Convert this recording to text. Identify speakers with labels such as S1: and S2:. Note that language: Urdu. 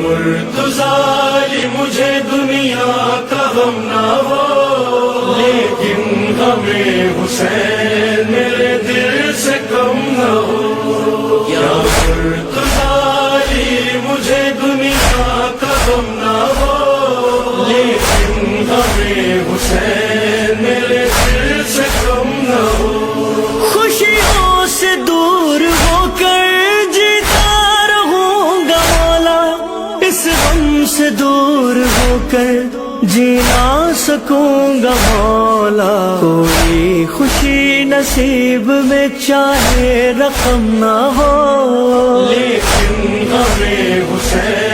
S1: مرتضی مجھے دنیا کا غم نہ ہو، لیکن ہمیں حسین میرے دل سے کم نہ ہو۔ یا مرتضی مجھے دنیا کا غم نہ ہو، لیکن ہمیں حسین میرے دل سے کم نہ ہو۔
S2: خوشیوں سے دور ہو کر جیتا رہوں گا مولا، اس غم سے دور ہو کر جی نہ سکوں گا مولا۔ کوئی خوشی نصیب میں چاہے رقم نہ ہو،
S1: لیکن ہمیں حسین